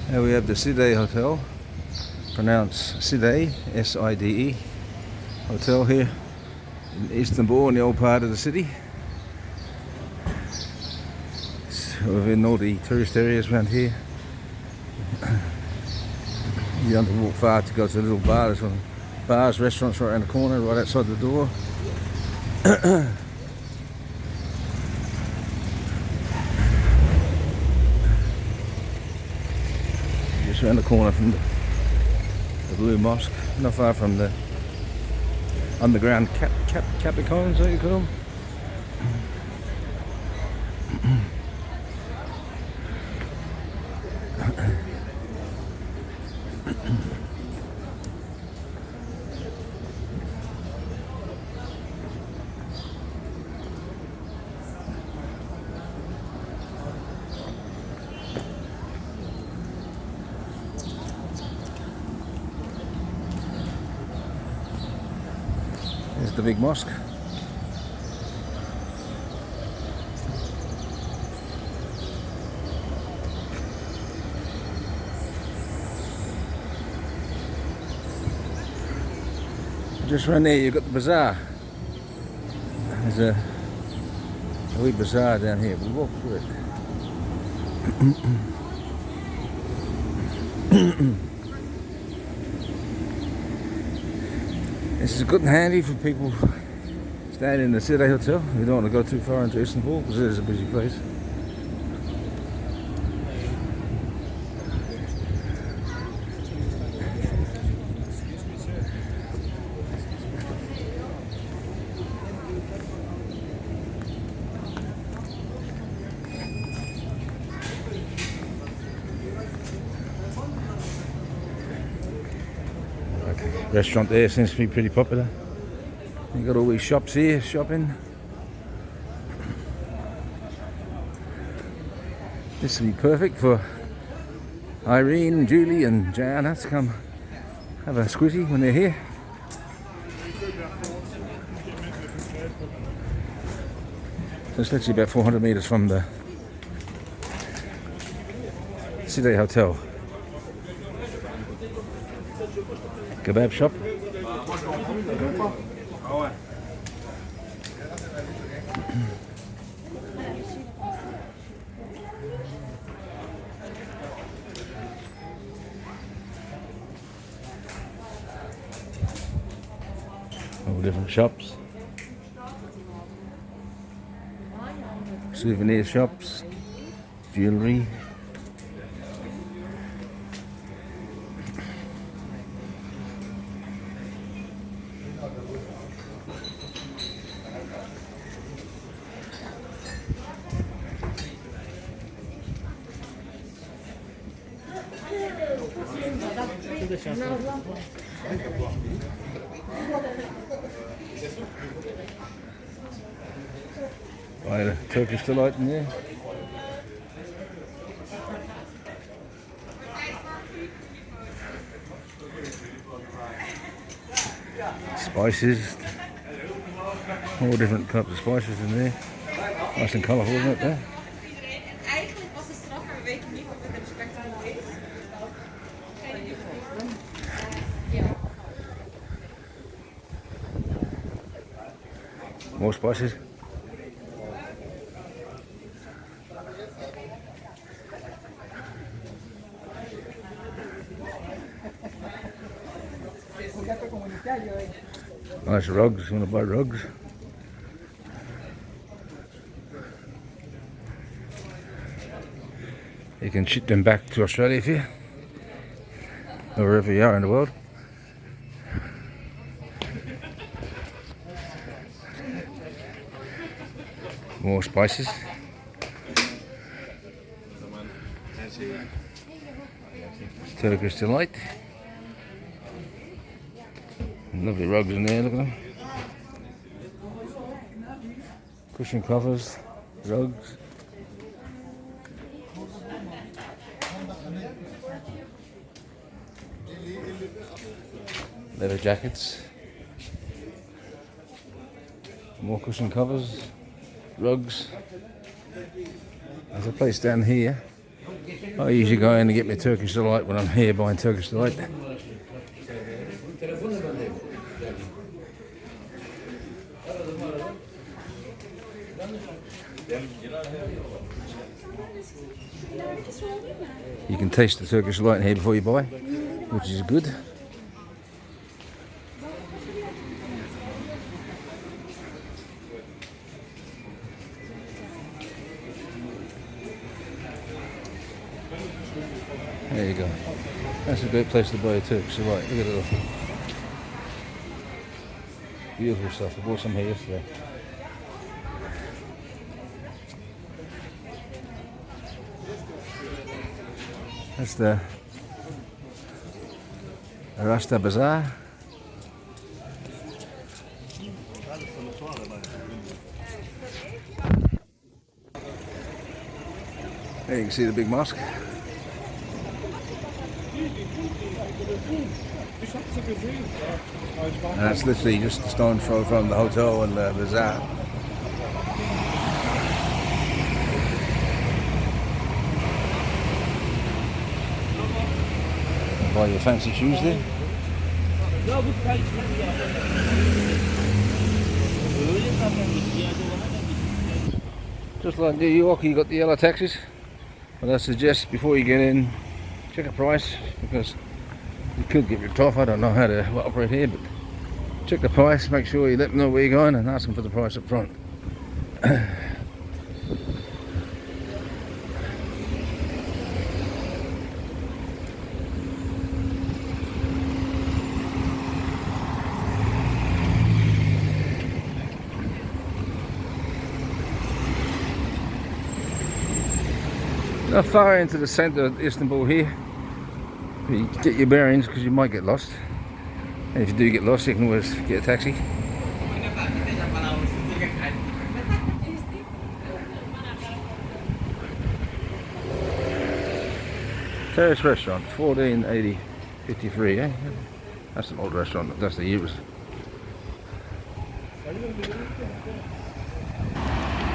Here we have the Seday Hotel, pronounced Seday, S-I-D-E, hotel here in Istanbul, in the old part of the city. So within all the tourist areas around here. You don't have to walk far to go to a little bar. There's some bars, restaurants right around the corner, right outside the door. Just around the corner from the Blue Mosque, not far from the underground catacombs, what you call them. Here's the big mosque. Just around there you've got the Bazar. There's a wee bazaar down here. We'll walk through it. This is good and handy for people staying in the Seday Hotel. You don't want to go too far into Istanbul because it is a busy place. Restaurant there seems to be pretty popular. You got all these shops here, shopping. This would be perfect for Irene, Julie and Joanna to come have a squizzy when they're here. So it's literally about 400 metres from the Seday Hotel. Kebab shop. All different shops. Souvenir shops, jewellery. Buy a Turkish delight in there. Spices. All different types of spices in there. Nice and colourful, isn't it there? More spices. Nice rugs, you want to buy rugs? You can ship them back to Australia if you, or wherever you are in the world. More spices. Turkish delight. Lovely rugs in there, look at them. Cushion covers, rugs. Leather jackets. More cushion covers, rugs. There's a place down here I usually go in and get my Turkish delight when I'm here buying Turkish delight. You can taste the Turkish delight here before you buy, which is good. There you go. That's a great place to buy a Turkish delight. Look at it all. Beautiful stuff. I bought some here yesterday. That's the Rasta Bazar. There you can see the big mosque. And that's literally just a stone throw from the hotel and the bazaar. Buy your fancy shoes there. Just like New York, you got the yellow taxis. But I suggest before you get in, check the price, because you could get ripped off. I don't know how to operate here, but check the price, make sure you let them know where you're going and ask them for the price up front. Not far into the centre of Istanbul here. You get your bearings because you might get lost. And if you do get lost, you can always get a taxi. Terrace Restaurant, 1480-53, eh? That's an old restaurant, that's the years.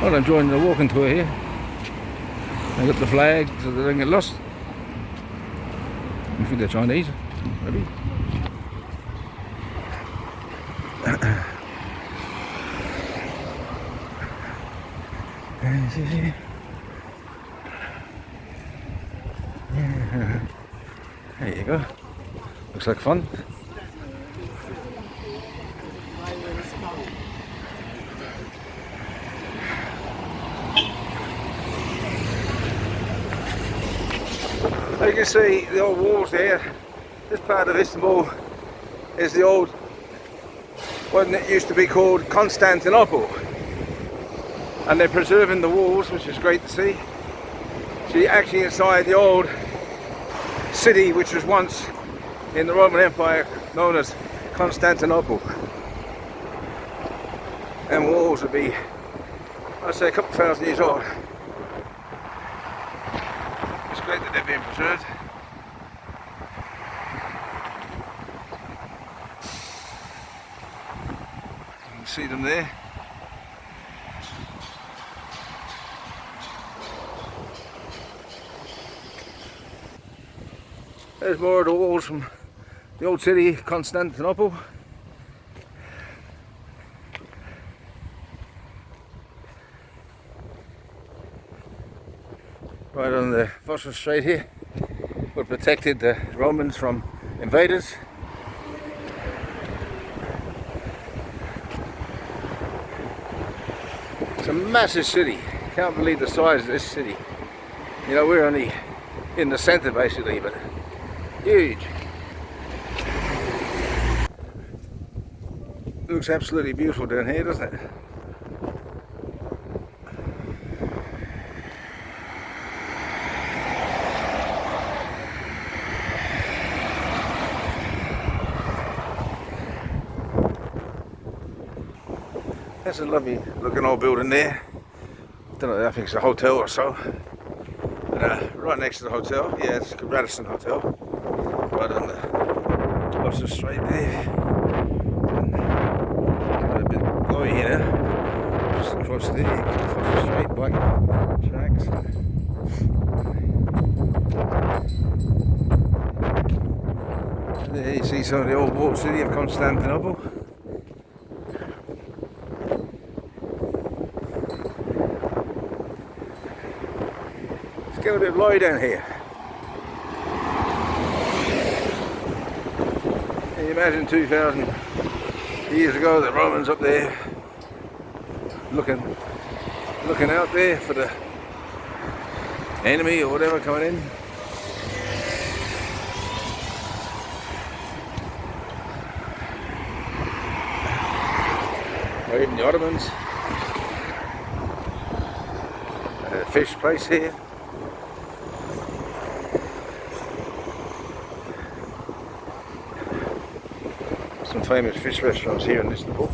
Well, I'm enjoying the walking tour here. They got the flag so they don't get lost. I think they're Chinese, maybe. There you go. Looks like fun. You can see the old walls there. This part of Istanbul is the old, what it used to be called Constantinople, and they're preserving the walls, which is great to see. So you're actually inside the old city, which was once in the Roman Empire known as Constantinople. And walls would be, I'd say, a couple thousand years old. It's great that they're being preserved. You can see them there. There's more of the walls from the old city, Constantinople. Right on the Bazar Strait here, what protected the Romans from invaders. It's a massive city. Can't believe the size of this city. You know, we're only in the centre basically, but huge. Looks absolutely beautiful down here, doesn't it? That's a lovely looking old building there. Don't know, I think it's a hotel or so. And, right next to the hotel, yeah, it's the Radisson Hotel. Right on the Bazar Strait there. And a bit lower here now. Just across there, Bazar Strait, bike tracks. There you see some of the old walled city of Constantinople. Let's get a bit of light down here. Can you imagine 2,000 years ago the Romans up there looking out there for the enemy or whatever coming in? Or even the Ottomans. A fish place here. Some famous fish restaurants here in Istanbul.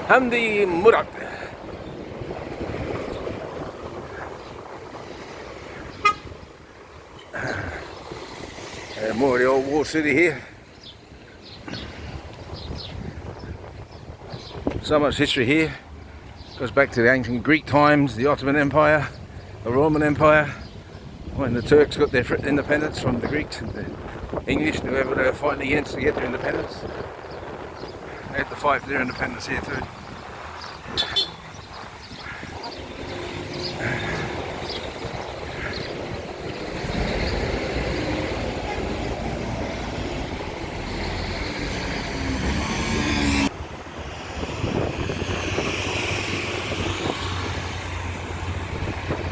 Hamdi Murad. More of the old walled city here. So much history here. Goes back to the ancient Greek times, the Ottoman Empire, the Roman Empire, when the Turks got their independence from the Greeks and the English, whoever they were fighting against to get their independence. They had to fight for their independence here too.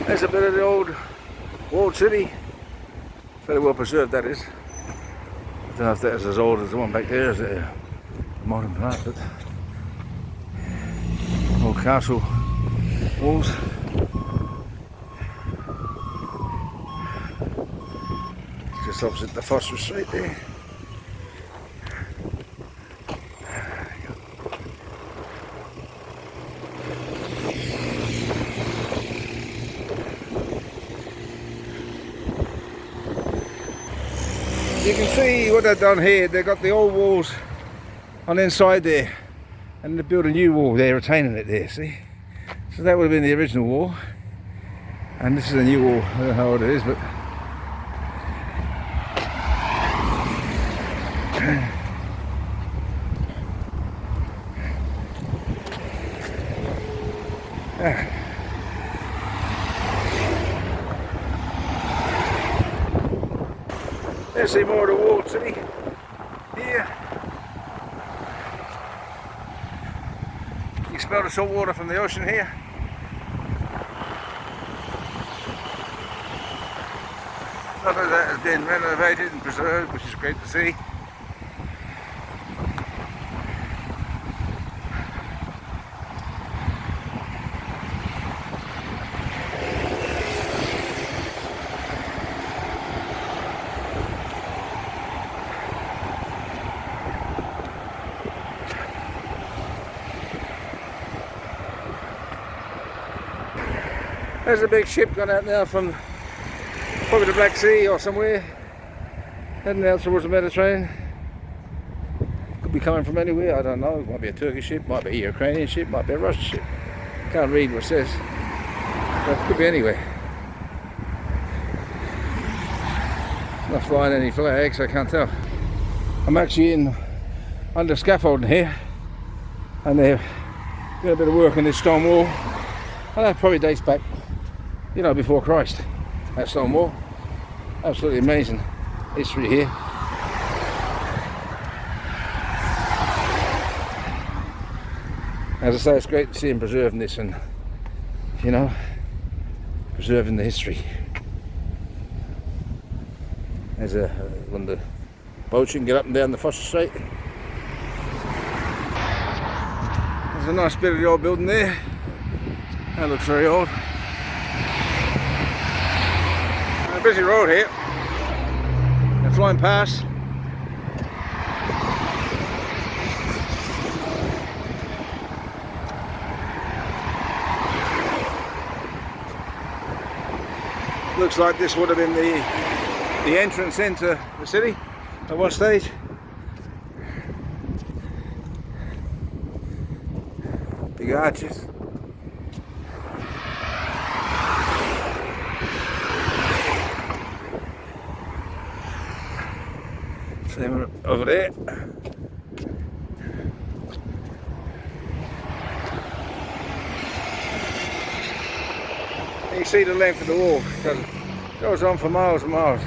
There's a bit of the old walled city. Very well preserved, that is. I don't know if that is as old as the one back there, as a modern part, but old castle walls. Just opposite the phosphorus street there. You can see what they've done here. They've got the old walls on the inside there, and they built a new wall there, retaining it there, see? So that would have been the original wall, and this is a new wall. I don't know how old it is, but There's some more of the walled city here. You smell the salt water from the ocean here. A lot of that has been renovated and preserved, which is great to see. There's a big ship gone out now from probably the Black Sea or somewhere, heading out towards the Mediterranean. Could be coming from anywhere, I don't know. It might be a Turkish ship, might be a Ukrainian ship, might be a Russian ship. Can't read what it says, but it could be anywhere. Not flying any flags, I can't tell. I'm actually under scaffolding here, and they're doing a bit of work on this stone wall, and that probably dates back, you know, before Christ. That stone wall. Absolutely amazing history here. As I say, it's great to see him preserving this and, you know, preserving the history. There's one of the boats you can get up and down the Foster Strait. There's a nice bit of the old building there. That looks very old. A busy road here. They're flying past. Looks like this would have been the entrance into the city at one stage. Big arches. Same over there. You can see the length of the wall because it goes on for miles and miles.